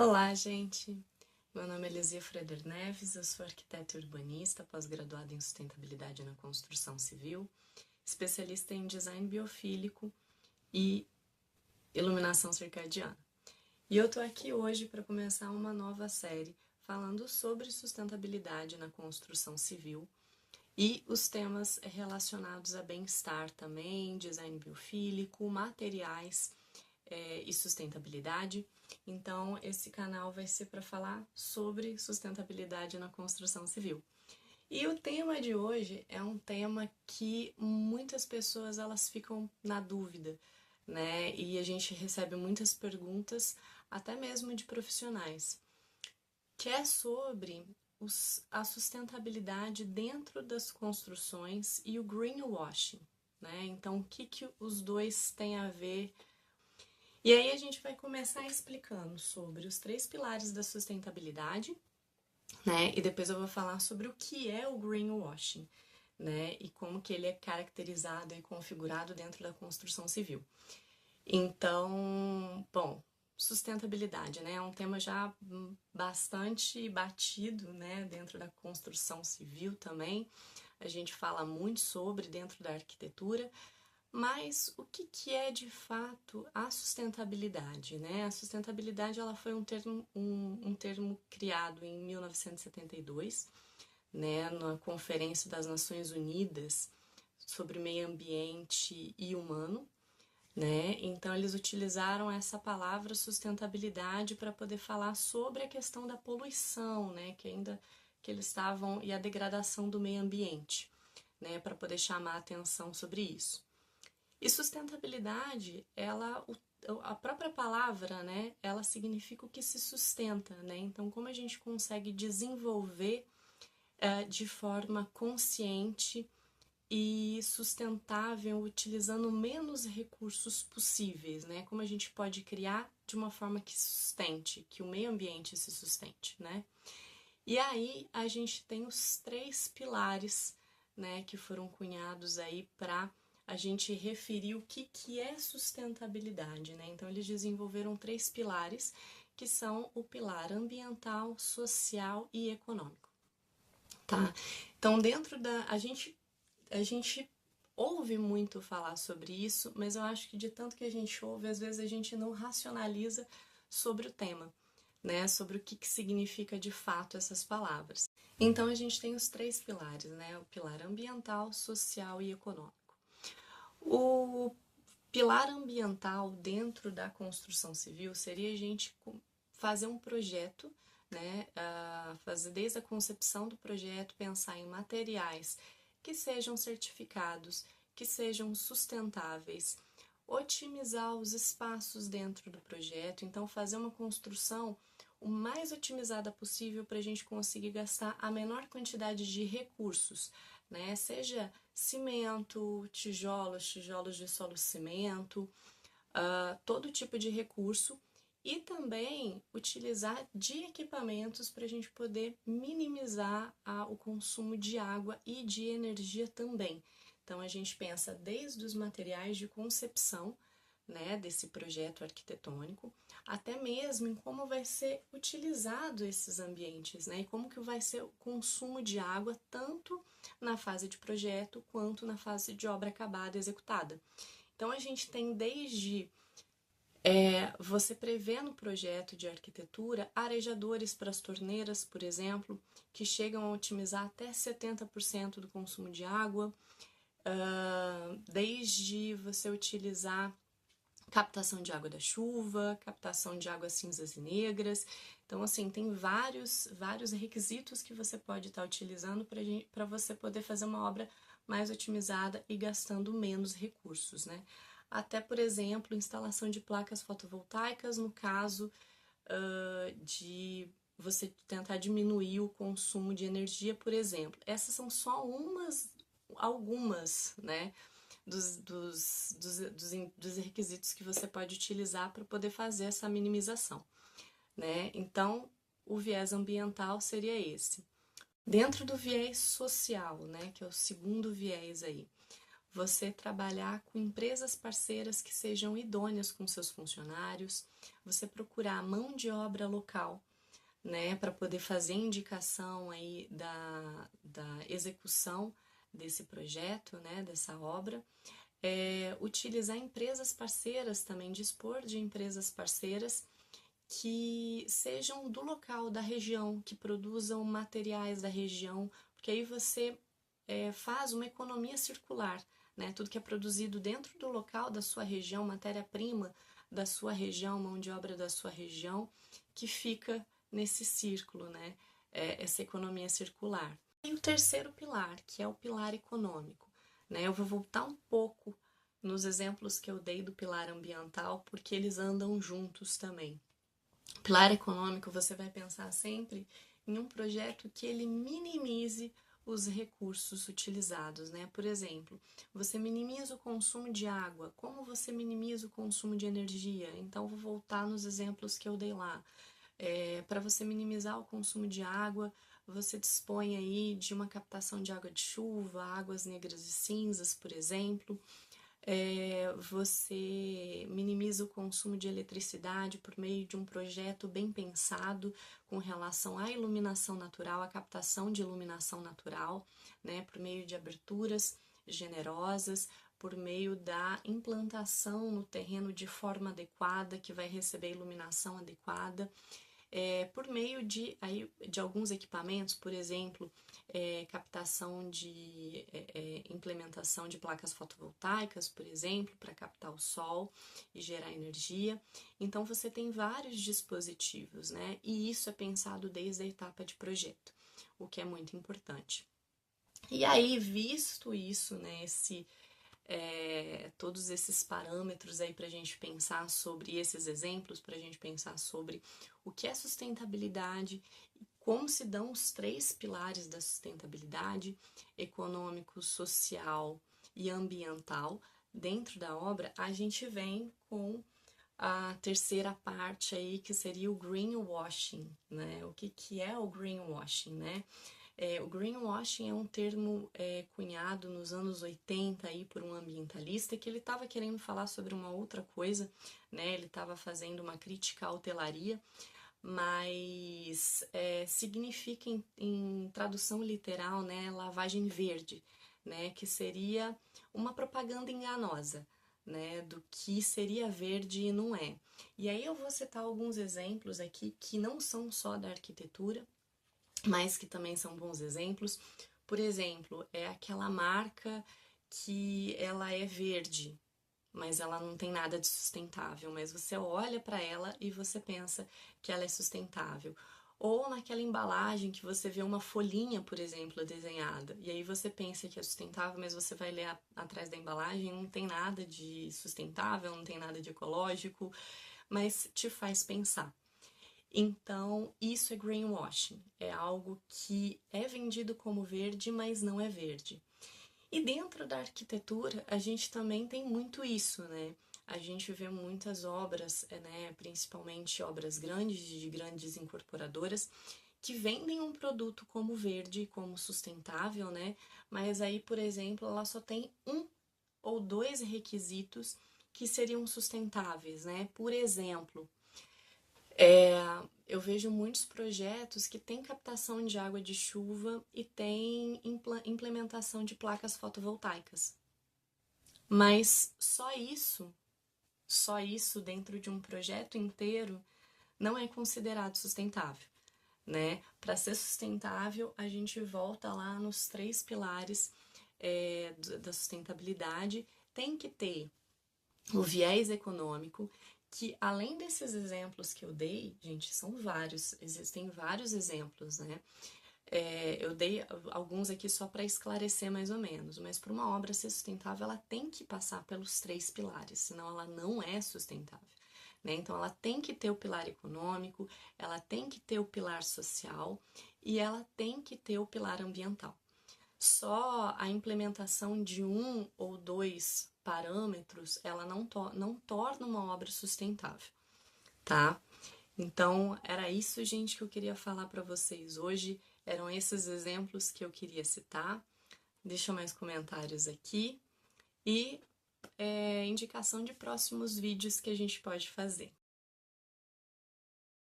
Olá, gente! Meu nome é Lizia Freder Neves, eu sou arquiteta e urbanista, pós-graduada em sustentabilidade na construção civil, especialista em design biofílico e iluminação circadiana. E eu tô aqui hoje para começar uma nova série falando sobre sustentabilidade na construção civil e os temas relacionados a bem-estar também, design biofílico, materiais e sustentabilidade. Então, esse canal vai ser para falar sobre sustentabilidade na construção civil. E o tema de hoje é um tema que muitas pessoas elas ficam na dúvida, né? E a gente recebe muitas perguntas, até mesmo de profissionais, que é sobre a sustentabilidade dentro das construções e o greenwashing, né? Então, o que os dois têm a ver? E aí a gente vai começar explicando sobre os 3 pilares da sustentabilidade, né? E depois eu vou falar sobre o que é o greenwashing, né? E como que ele é caracterizado e configurado dentro da construção civil. Então, bom, sustentabilidade, né? É um tema já bastante batido, né? Dentro da construção civil também. A gente fala muito sobre dentro da arquitetura. Mas o que é de fato a sustentabilidade, né? A sustentabilidade ela foi um termo criado em 1972, né, na Conferência das Nações Unidas sobre Meio Ambiente e Humano, né? Então eles utilizaram essa palavra sustentabilidade para poder falar sobre a questão da poluição, né, que eles estavam e a degradação do meio ambiente, né, para poder chamar a atenção sobre isso. E sustentabilidade, a própria palavra, né, ela significa o que se sustenta, né? Então, como a gente consegue desenvolver de forma consciente e sustentável, utilizando menos recursos possíveis, né? Como a gente pode criar de uma forma que sustente, que o meio ambiente se sustente, né? E aí a gente tem os 3 pilares, né, que foram cunhados aí para a gente referir o que é sustentabilidade, né? Então eles desenvolveram 3 pilares, que são o pilar ambiental, social e econômico, tá? Então dentro da a gente ouve muito falar sobre isso, mas eu acho que de tanto que a gente ouve, às vezes a gente não racionaliza sobre o tema, né? Sobre o que significa de fato essas palavras. Então a gente tem os 3 pilares, né? O pilar ambiental, social e econômico. O pilar ambiental dentro da construção civil seria a gente fazer um projeto, né? Fazer desde a concepção do projeto, pensar em materiais que sejam certificados, que sejam sustentáveis, otimizar os espaços dentro do projeto, então fazer uma construção o mais otimizada possível para a gente conseguir gastar a menor quantidade de recursos, né? Seja cimento, tijolos de solo cimento, todo tipo de recurso e também utilizar de equipamentos para a gente poder minimizar o consumo de água e de energia também. Então a gente pensa desde os materiais de concepção, né, desse projeto arquitetônico, até mesmo em como vai ser utilizado esses ambientes, né, e como que vai ser o consumo de água tanto na fase de projeto quanto na fase de obra acabada executada. Então a gente tem desde você prevê no projeto de arquitetura arejadores para as torneiras, por exemplo, que chegam a otimizar até 70% do consumo de água, desde você utilizar captação de água da chuva, captação de águas cinzas e negras. Então, assim, tem vários requisitos que você pode estar utilizando para você poder fazer uma obra mais otimizada e gastando menos recursos, né? Até, por exemplo, instalação de placas fotovoltaicas no caso de você tentar diminuir o consumo de energia, por exemplo. Essas são só algumas, né, dos requisitos que você pode utilizar para poder fazer essa minimização, né? Então, o viés ambiental seria esse. Dentro do viés social, né, que é o segundo viés aí, você trabalhar com empresas parceiras que sejam idôneas com seus funcionários, você procurar mão de obra local, né, para poder fazer indicação aí da execução desse projeto, né, dessa obra. Utilizar empresas parceiras também, dispor de empresas parceiras que sejam do local, da região, que produzam materiais da região, porque aí você faz uma economia circular, né? Tudo que é produzido dentro do local da sua região, matéria-prima da sua região, mão de obra da sua região, que fica nesse círculo, né? Essa economia circular. E o terceiro pilar, que é o pilar econômico, né? Eu vou voltar um pouco nos exemplos que eu dei do pilar ambiental, porque eles andam juntos também. Pilar econômico, você vai pensar sempre em um projeto que ele minimize os recursos utilizados, né? Por exemplo, você minimiza o consumo de água, como você minimiza o consumo de energia? Então, vou voltar nos exemplos que eu dei lá. Para você minimizar o consumo de água, você dispõe aí de uma captação de água de chuva, águas negras e cinzas, por exemplo. Você minimiza o consumo de eletricidade por meio de um projeto bem pensado com relação à iluminação natural, à captação de iluminação natural, né, por meio de aberturas generosas, por meio da implantação no terreno de forma adequada, que vai receber iluminação adequada. Por meio de alguns equipamentos, por exemplo, captação de implementação de placas fotovoltaicas, por exemplo, para captar o sol e gerar energia. Então, você tem vários dispositivos, né? E isso é pensado desde a etapa de projeto, o que é muito importante. E aí, visto isso, né, todos esses parâmetros aí para a gente pensar sobre esses exemplos, para a gente pensar sobre o que é sustentabilidade, como se dão os três pilares da sustentabilidade, econômico, social e ambiental, dentro da obra, a gente vem com a terceira parte aí, que seria o greenwashing, né? O que é o greenwashing, né? O greenwashing é um termo cunhado nos anos 80 aí por um ambientalista que ele estava querendo falar sobre uma outra coisa, né? Ele estava fazendo uma crítica à hotelaria, mas significa em tradução literal, né, lavagem verde, né, que seria uma propaganda enganosa, né, do que seria verde e não é. E aí eu vou citar alguns exemplos aqui que não são só da arquitetura, mas que também são bons exemplos. Por exemplo, é aquela marca que ela é verde, mas ela não tem nada de sustentável, mas você olha para ela e você pensa que ela é sustentável. Ou naquela embalagem que você vê uma folhinha, por exemplo, desenhada, e aí você pensa que é sustentável, mas você vai ler atrás da embalagem, não tem nada de sustentável, não tem nada de ecológico, mas te faz pensar. Então, isso é greenwashing, é algo que é vendido como verde, mas não é verde. E dentro da arquitetura, a gente também tem muito isso, né? A gente vê muitas obras, né, principalmente obras grandes, de grandes incorporadoras, que vendem um produto como verde, como sustentável, né? Mas aí, por exemplo, ela só tem um ou dois requisitos que seriam sustentáveis, né? Por exemplo, eu vejo muitos projetos que têm captação de água de chuva e tem implementação de placas fotovoltaicas. Mas só isso dentro de um projeto inteiro não é considerado sustentável, né? Para ser sustentável, a gente volta lá nos três pilares da sustentabilidade. Tem que ter o viés econômico, que além desses exemplos que eu dei, gente, são vários, existem vários exemplos, né? Eu dei alguns aqui só para esclarecer mais ou menos, mas para uma obra ser sustentável, ela tem que passar pelos três pilares, senão ela não é sustentável, né? Então, ela tem que ter o pilar econômico, ela tem que ter o pilar social e ela tem que ter o pilar ambiental. Só a implementação de um ou dois parâmetros, ela não torna uma obra sustentável, tá? Então, era isso, gente, que eu queria falar para vocês hoje. Eram esses exemplos que eu queria citar. Deixa mais comentários aqui e indicação de próximos vídeos que a gente pode fazer.